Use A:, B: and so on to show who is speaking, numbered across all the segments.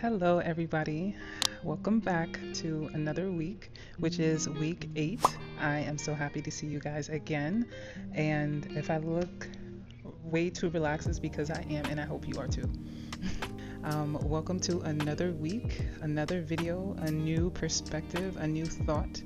A: Hello, everybody. Welcome back to another week, which is week 8. I am so happy to see you guys again. And if I look way too relaxed, it's because I am, and I hope you are too. Welcome to another week, another video, a new perspective, a new thought.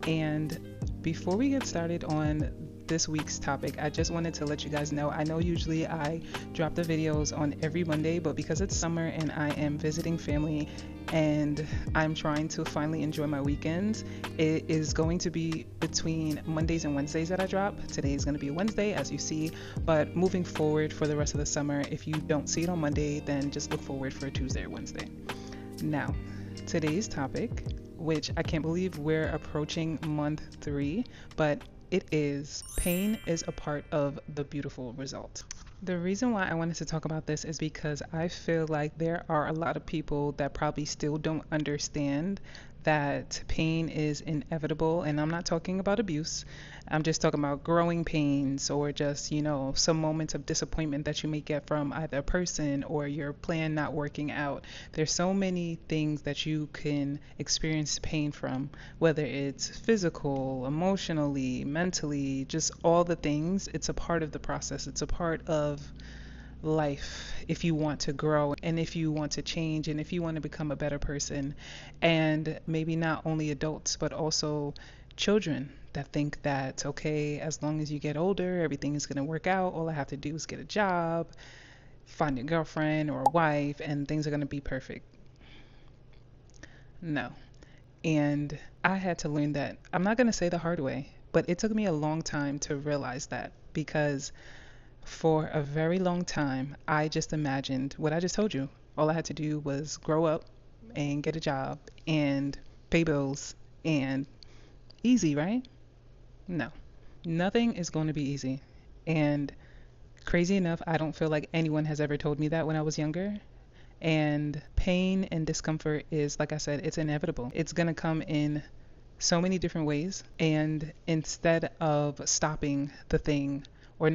A: And before we get started on this week's topic, I just wanted to let you guys know, I know usually I drop the videos on every Monday, but because it's summer and I am visiting family and I'm trying to finally enjoy my weekends, it is going to be between Mondays and Wednesdays that I drop. Today is going to be a Wednesday, as you see, but moving forward for the rest of the summer, if you don't see it on Monday, then just look forward for a Tuesday or Wednesday. Now, today's topic, which I can't believe we're approaching month 3, but it is pain is a part of the beautiful result. The reason why I wanted to talk about this is because I feel like there are a lot of people that probably still don't understand that pain is inevitable. And I'm not talking about abuse. I'm just talking about growing pains or just, some moments of disappointment that you may get from either a person or your plan not working out. There's so many things that you can experience pain from, whether it's physical, emotionally, mentally, just all the things. It's a part of the process. It's a part of life if you want to grow and if you want to change and if you want to become a better person. And maybe not only adults, but also children that think that, okay, as long as you get older, everything is going to work out. All I have to do is get a job, find a girlfriend or a wife, and things are going to be perfect. No. And I had to learn that. I'm not going to say the hard way, but it took me a long time to realize that because for a very long time, I just imagined what I just told you. All I had to do was grow up and get a job and pay bills and easy, right? No, nothing is going to be easy. And crazy enough, I don't feel like anyone has ever told me that when I was younger. And pain and discomfort is, like I said, it's inevitable. It's going to come in so many different ways. And instead of stopping the thing or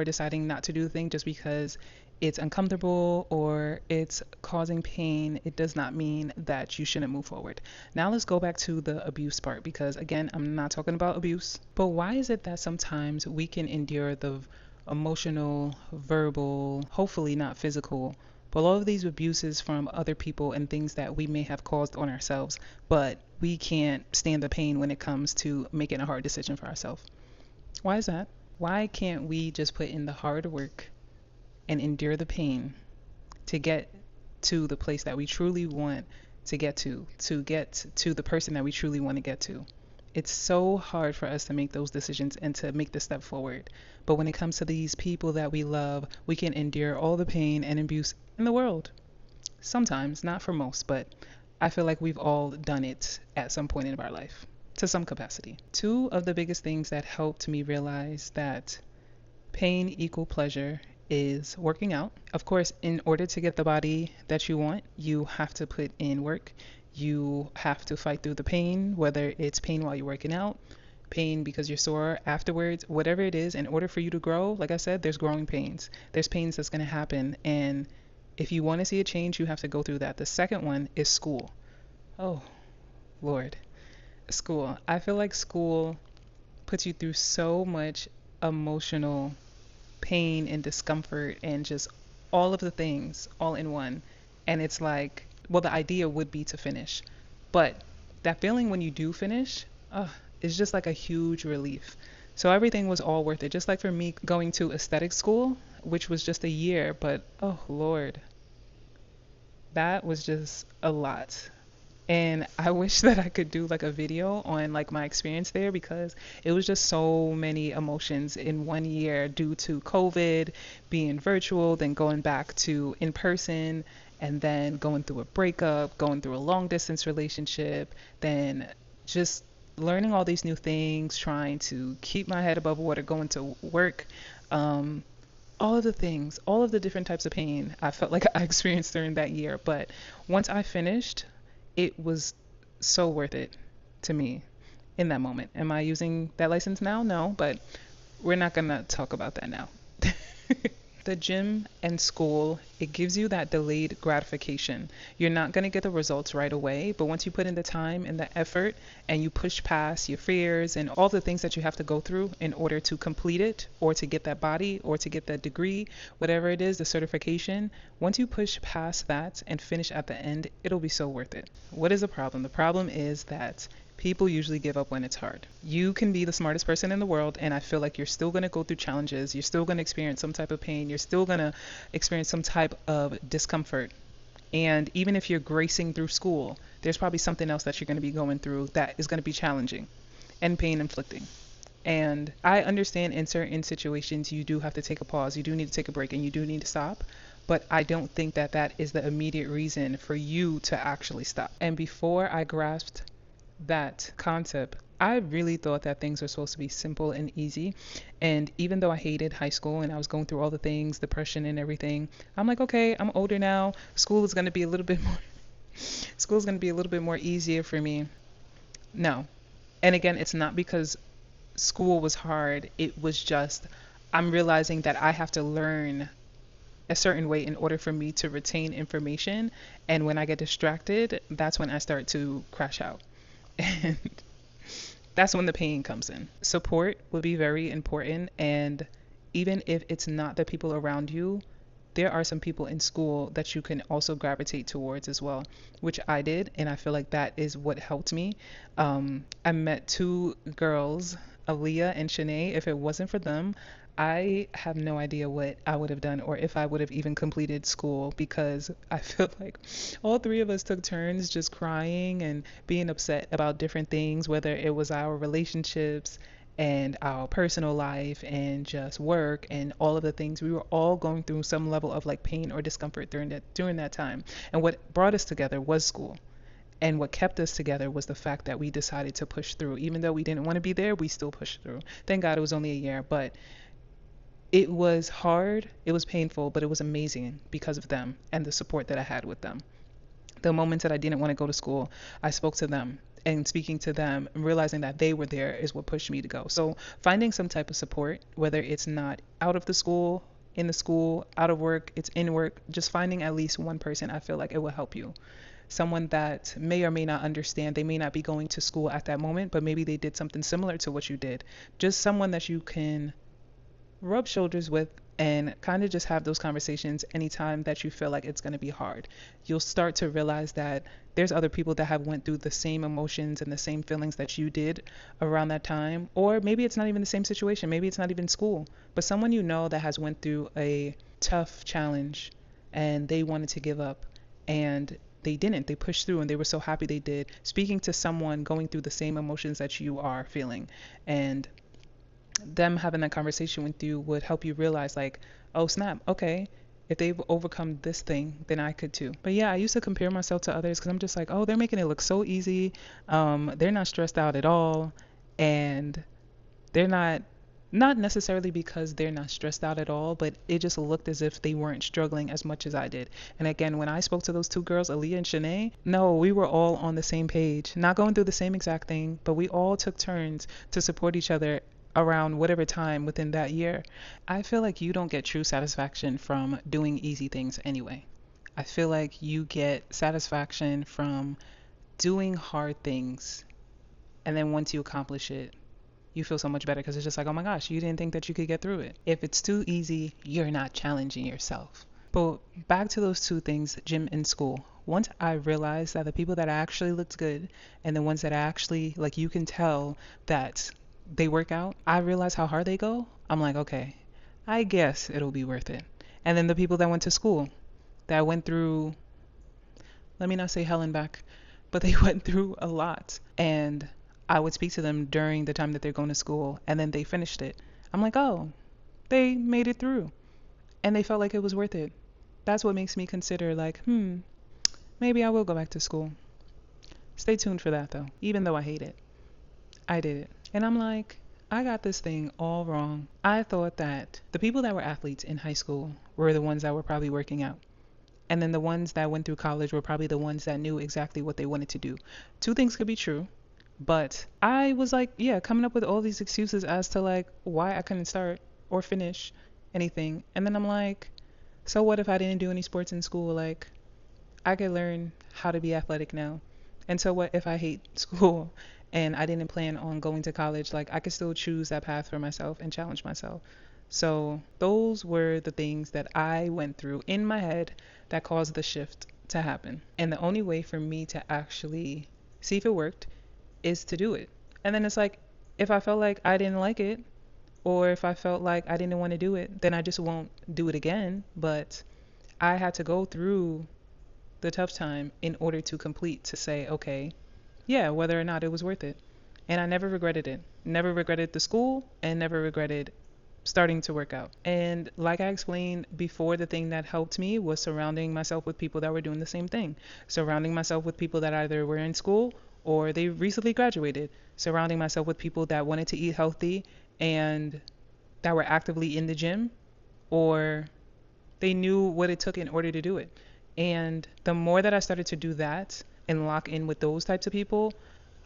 A: deciding not to do the thing just because it's uncomfortable or it's causing pain, it does not mean that you shouldn't move forward. Now let's go back to the abuse part because again, I'm not talking about abuse. But why is it that sometimes we can endure the emotional, verbal, hopefully not physical, but all of these abuses from other people and things that we may have caused on ourselves, but we can't stand the pain when it comes to making a hard decision for ourselves? Why is that? Why can't we just put in the hard work and endure the pain to get to the place that we truly want to get to the person that we truly want to get to? It's so hard for us to make those decisions and to make the step forward. But when it comes to these people that we love, we can endure all the pain and abuse in the world. Sometimes, not for most, but I feel like we've all done it at some point in our life to some capacity. Two of the biggest things that helped me realize that pain equal pleasure is working out. Of course, in order to get the body that you want, you have to put in work. You have to fight through the pain, whether it's pain while you're working out, pain because you're sore afterwards, whatever it is. In order for you to grow, like I said, there's growing pains. There's pains that's going to happen. And if you want to see a change, you have to go through that. The second one is school. Oh, Lord. School. I feel like school puts you through so much emotional pain and discomfort and just all of the things all in one. And it's like, well, the idea would be to finish. But that feeling when you do finish, is just like a huge relief. So everything was all worth it. Just like for me going to aesthetic school, which was just a year, but oh Lord, that was just a lot. And I wish that I could do like a video on like my experience there because it was just so many emotions in 1 year due to COVID, being virtual, then going back to in person, and then going through a breakup, going through a long distance relationship, then just learning all these new things, trying to keep my head above water, going to work, all of the things, all of the different types of pain I felt like I experienced during that year. But once I finished, it was so worth it to me in that moment. Am I using that license now? No, but we're not going to talk about that now. The gym and school, it gives you that delayed gratification. You're not going to get the results right away, but once you put in the time and the effort and you push past your fears and all the things that you have to go through in order to complete it or to get that body or to get that degree, whatever it is, the certification, once you push past that and finish at the end, it'll be so worth it. What is the problem? The problem is that people usually give up when it's hard. You can be the smartest person in the world, and I feel like you're still going to go through challenges. You're still going to experience some type of pain. You're still going to experience some type of discomfort. And even if you're gracing through school, there's probably something else that you're going to be going through that is going to be challenging and pain inflicting. And I understand in certain situations you do have to take a pause, you do need to take a break, and you do need to stop. But I don't think that that is the immediate reason for you to actually stop. And before I grasped that concept, I really thought that things were supposed to be simple and easy. And even though I hated high school and I was going through all the things, depression and everything, I'm like, okay, I'm older now. School is going to be a little bit more school's going to be a little bit more easier for me. No. And again, it's not because school was hard. It was just I'm realizing that I have to learn a certain way in order for me to retain information. And when I get distracted, that's when I start to crash out. And that's when the pain comes in. Support would be very important. And even if it's not the people around you, there are some people in school that you can also gravitate towards as well, which I did. And I feel like that is what helped me. I met two girls, Aaliyah and Shanae. If it wasn't for them, I have no idea what I would have done or if I would have even completed school, because I feel like all three of us took turns just crying and being upset about different things, whether it was our relationships and our personal life and just work and all of the things. We were all going through some level of like pain or discomfort during that time. And what brought us together was school. And what kept us together was the fact that we decided to push through. Even though we didn't want to be there, we still pushed through. Thank God it was only a year, but it was hard, it was painful, but it was amazing because of them and the support that I had with them. The moments that I didn't want to go to school, I spoke to them. And speaking to them and realizing that they were there is what pushed me to go. So finding some type of support, whether it's not out of the school, in the school, out of work, it's in work, just finding at least one person, I feel like it will help you. Someone that may or may not understand. They may not be going to school at that moment, but maybe they did something similar to what you did. Just someone that you can rub shoulders with and kind of just have those conversations anytime that you feel like it's going to be hard. You'll start to realize that there's other people that have went through the same emotions and the same feelings that you did around that time. Or maybe it's not even the same situation. Maybe it's not even school, but someone you know that has went through a tough challenge and they wanted to give up and they didn't. They pushed through and they were so happy they did. Speaking to someone going through the same emotions that you are feeling, and them having that conversation with you would help you realize like, oh snap, okay, if they've overcome this thing, then I could too. But yeah, I used to compare myself to others because I'm just like, oh, they're making it look so easy. They're not stressed out at all. And they're not necessarily because they're not stressed out at all, but it just looked as if they weren't struggling as much as I did. And again, when I spoke to those two girls, Aaliyah and Shanae, no, we were all on the same page, not going through the same exact thing, but we all took turns to support each other around whatever time within that year. I feel like you don't get true satisfaction from doing easy things anyway. I feel like you get satisfaction from doing hard things. And then once you accomplish it, you feel so much better because it's just like, oh my gosh, you didn't think that you could get through it. If it's too easy, you're not challenging yourself. But back to those two things, gym and school. Once I realized that the people that actually looked good and the ones that actually, like, you can tell that they work out, I realize how hard they go. I'm like, okay, I guess it'll be worth it. And then the people that went to school, that went through, let me not say hell and back, but they went through a lot. And I would speak to them during the time that they're going to school, and then they finished it. I'm like, oh, they made it through. And they felt like it was worth it. That's what makes me consider like, maybe I will go back to school. Stay tuned for that though. Even though I hate it, I did it. And I'm like, I got this thing all wrong. I thought that the people that were athletes in high school were the ones that were probably working out. And then the ones that went through college were probably the ones that knew exactly what they wanted to do. Two things could be true. But I was like, yeah, coming up with all these excuses as to like why I couldn't start or finish anything. And then I'm like, so what if I didn't do any sports in school? Like, I could learn how to be athletic now. And so what if I hate school and I didn't plan on going to college? Like, I could still choose that path for myself and challenge myself. So those were the things that I went through in my head that caused the shift to happen. And the only way for me to actually see if it worked is to do it. And then it's like, if I felt like I didn't like it, or if I felt like I didn't want to do it, then I just won't do it again. But I had to go through the tough time in order to complete to say, okay, yeah, whether or not it was worth it. And I never regretted it. Never regretted the school and never regretted starting to work out. And like I explained before, the thing that helped me was surrounding myself with people that were doing the same thing. Surrounding myself with people that either were in school or they recently graduated. Surrounding myself with people that wanted to eat healthy and that were actively in the gym, or they knew what it took in order to do it. And the more that I started to do that and lock in with those types of people,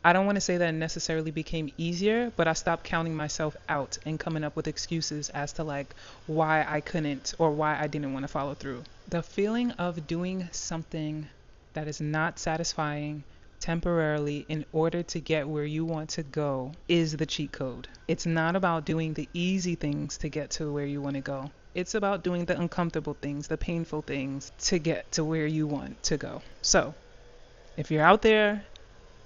A: I don't want to say that it necessarily became easier, but I stopped counting myself out and coming up with excuses as to like why I couldn't or why I didn't want to follow through. The feeling of doing something that is not satisfying temporarily in order to get where you want to go is the cheat code. It's not about doing the easy things to get to where you want to go. It's about doing the uncomfortable things, the painful things to get to where you want to go. So, if you're out there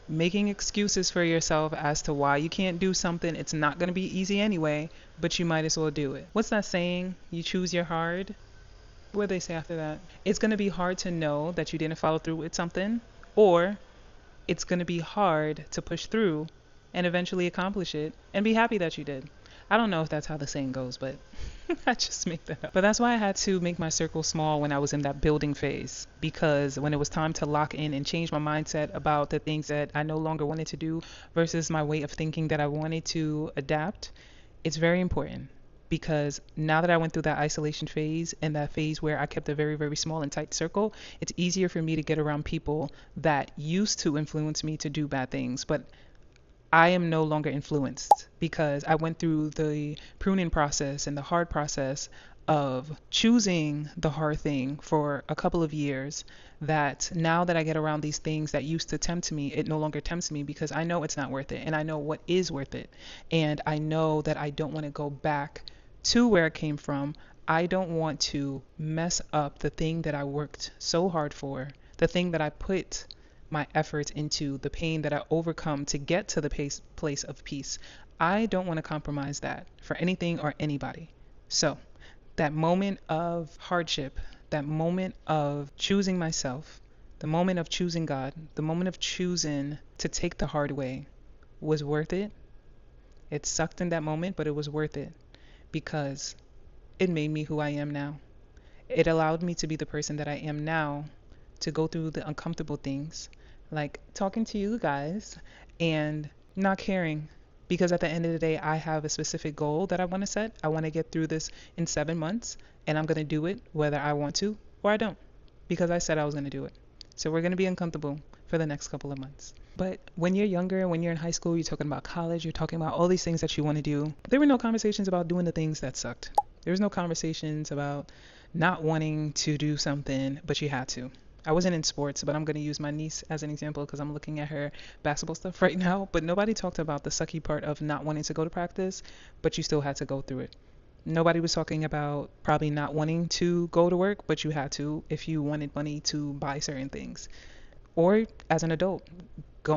A: making excuses for yourself as to why you can't do something, it's not going to be easy anyway, but you might as well do it. What's that saying? You choose your hard? What do they say after that? It's going to be hard to know that you didn't follow through with something, or it's going to be hard to push through and eventually accomplish it and be happy that you did. I don't know if that's how the saying goes, but I just make that up. But that's why I had to make my circle small when I was in that building phase, because when it was time to lock in and change my mindset about the things that I no longer wanted to do versus my way of thinking that I wanted to adapt, it's very important. Because now that I went through that isolation phase and that phase where I kept a very, very small and tight circle, it's easier for me to get around people that used to influence me to do bad things. But I am no longer influenced because I went through the pruning process and the hard process of choosing the hard thing for a couple of years, that now that I get around these things that used to tempt me, it no longer tempts me because I know it's not worth it and I know what is worth it. And I know that I don't want to go back to where I came from. I don't want to mess up the thing that I worked so hard for, the thing that I put my efforts into, the pain that I overcome to get to the place of peace. I don't want to compromise that for anything or anybody. So that moment of hardship, that moment of choosing myself, the moment of choosing God, the moment of choosing to take the hard way was worth it. It sucked in that moment, but it was worth it because it made me who I am now. It allowed me to be the person that I am now, to go through the uncomfortable things, like talking to you guys and not caring, because at the end of the day, I have a specific goal that I want to set. I want to get through this in 7 months, and I'm going to do it whether I want to or I don't, because I said I was going to do it. So we're going to be uncomfortable for the next couple of months. But when you're younger, when you're in high school, you're talking about college, you're talking about all these things that you want to do. There were no conversations about doing the things that sucked. There was no conversations about not wanting to do something, but you had to. I wasn't in sports, but I'm going to use my niece as an example because I'm looking at her basketball stuff right now. But nobody talked about the sucky part of not wanting to go to practice, but you still had to go through it. Nobody was talking about probably not wanting to go to work, but you had to if you wanted money to buy certain things. Or as an adult,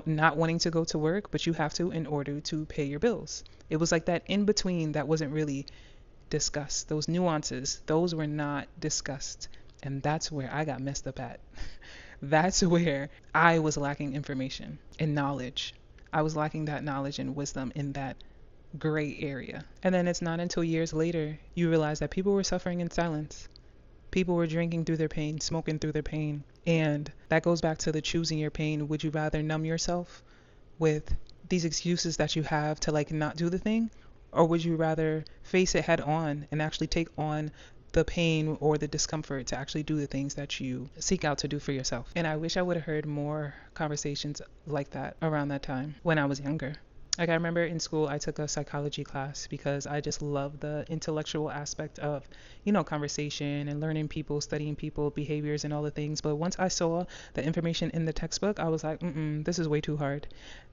A: not wanting to go to work, but you have to in order to pay your bills. It was like that in between that wasn't really discussed. Those nuances, those were not discussed. And that's where I got messed up at. That's where I was lacking information and knowledge. I was lacking that knowledge and wisdom in that gray area. And then it's not until years later you realize that people were suffering in silence. People were drinking through their pain, smoking through their pain. And that goes back to the choosing your pain. Would you rather numb yourself with these excuses that you have to like not do the thing? Or would you rather face it head on and actually take on the pain or the discomfort to actually do the things that you seek out to do for yourself? And I wish I would have heard more conversations like that around that time when I was younger. Like I remember in school, I took a psychology class because I just love the intellectual aspect of, conversation and learning people, studying people, behaviors, and all the things. But once I saw the information in the textbook, I was like, this is way too hard.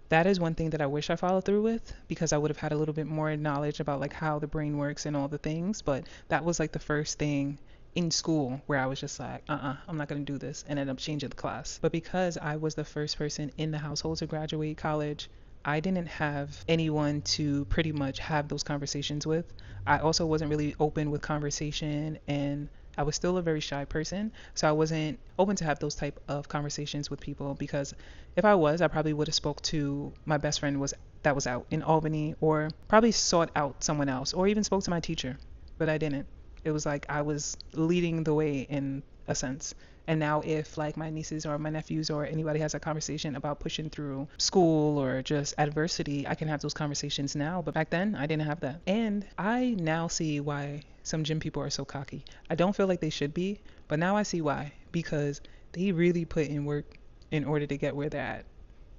A: That is one thing that I wish I followed through with because I would have had a little bit more knowledge about like how the brain works and all the things. But that was like the first thing in school where I was just like, I'm not going to do this, and ended up changing the class. But because I was the first person in the household to graduate college, I didn't have anyone to pretty much have those conversations with. I also wasn't really open with conversation, and I was still a very shy person, so I wasn't open to have those type of conversations with people because if I was, I probably would have spoke to my best friend was that was out in Albany, or probably sought out someone else, or even spoke to my teacher, but I didn't. It was like I was leading the way in a sense. And now if like my nieces or my nephews or anybody has a conversation about pushing through school or just adversity, I can have those conversations now. But back then I didn't have that. And I now see why some gym people are so cocky. I don't feel like they should be, but now I see why. Because they really put in work in order to get where they're at.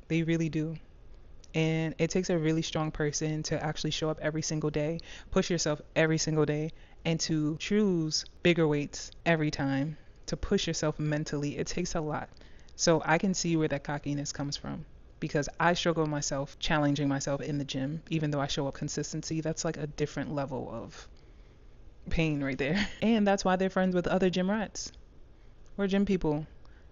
A: They really do. And it takes a really strong person to actually show up every single day, push yourself every single day, and to choose bigger weights every time, to push yourself mentally. It takes a lot. So I can see where that cockiness comes from because I struggle myself challenging myself in the gym, even though I show up consistency. That's like a different level of pain right there. And that's why they're friends with other gym rats or gym people,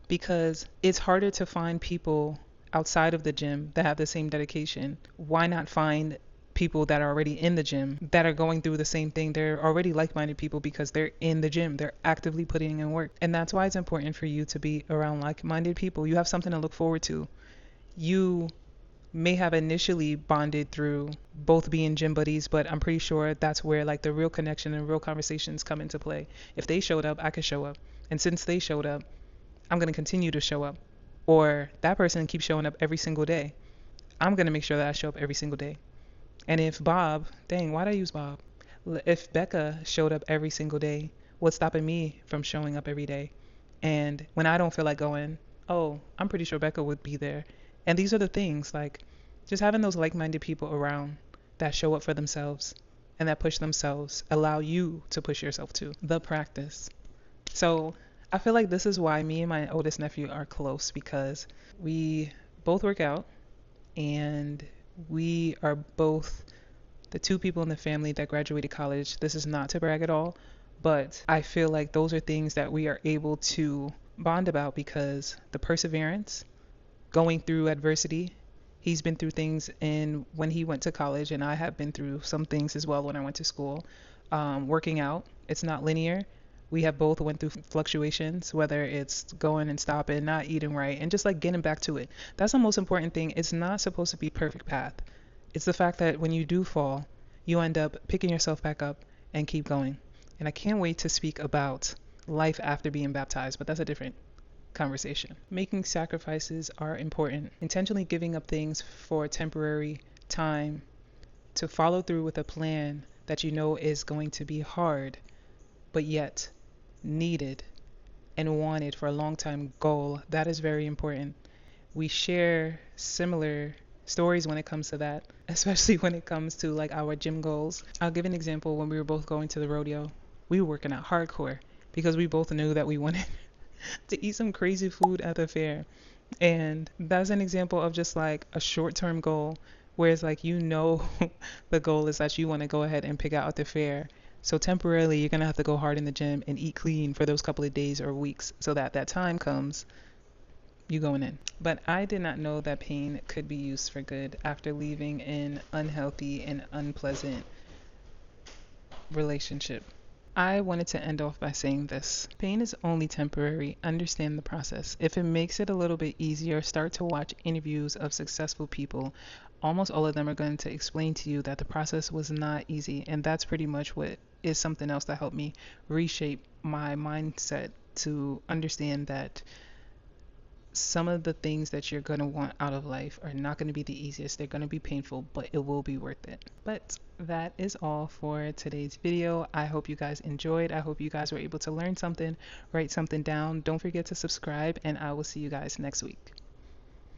A: because it's harder to find people outside of the gym that have the same dedication. Why not find people that are already in the gym that are going through the same thing? They're already like-minded people because they're in the gym. They're actively putting in work. And that's why it's important for you to be around like-minded people. You have something to look forward to. You may have initially bonded through both being gym buddies, but I'm pretty sure that's where like the real connection and real conversations come into play. If they showed up, I could show up. And since they showed up, I'm going to continue to show up. Or that person keeps showing up every single day. I'm going to make sure that I show up every single day. And if Bob, dang, why'd I use Bob? If Becca showed up every single day, what's stopping me from showing up every day? And when I don't feel like going, oh, I'm pretty sure Becca would be there. And these are the things, like just having those like-minded people around that show up for themselves and that push themselves allow you to push yourself too. The practice. So I feel like this is why me and my oldest nephew are close, because we both work out and we are both the two people in the family that graduated college. This is not to brag at all, but I feel like those are things that we are able to bond about because the perseverance, going through adversity. He's been through things in when he went to college, and I have been through some things as well when I went to school. Working out, it's not linear. We have both went through fluctuations, whether it's going and stopping, not eating right, and just like getting back to it. That's the most important thing. It's not supposed to be perfect path. It's the fact that when you do fall, you end up picking yourself back up and keep going. And I can't wait to speak about life after being baptized, but that's a different conversation. Making sacrifices are important. Intentionally giving up things for a temporary time to follow through with a plan that you know is going to be hard, but yet needed and wanted for a long time goal. That is very important. We share similar stories when it comes to that, especially when it comes to like our gym goals. I'll give an example. When we were both going to the rodeo, we were working out hardcore because we both knew that we wanted to eat some crazy food at the fair. And that's an example of just like a short-term goal, whereas like the goal is that you want to go ahead and pick out at the fair. So temporarily you're going to have to go hard in the gym and eat clean for those couple of days or weeks so that that time comes, you going in. But I did not know that pain could be used for good after leaving an unhealthy and unpleasant relationship. I wanted to end off by saying this. Pain is only temporary. Understand the process. If it makes it a little bit easier, start to watch interviews of successful people. Almost all of them are going to explain to you that the process was not easy. And that's pretty much what is something else that helped me reshape my mindset to understand that some of the things that you're going to want out of life are not going to be the easiest. They're going to be painful, but it will be worth it. But that is all for today's video. I hope you guys enjoyed. I hope you guys were able to learn something, write something down. Don't forget to subscribe, and I will see you guys next week.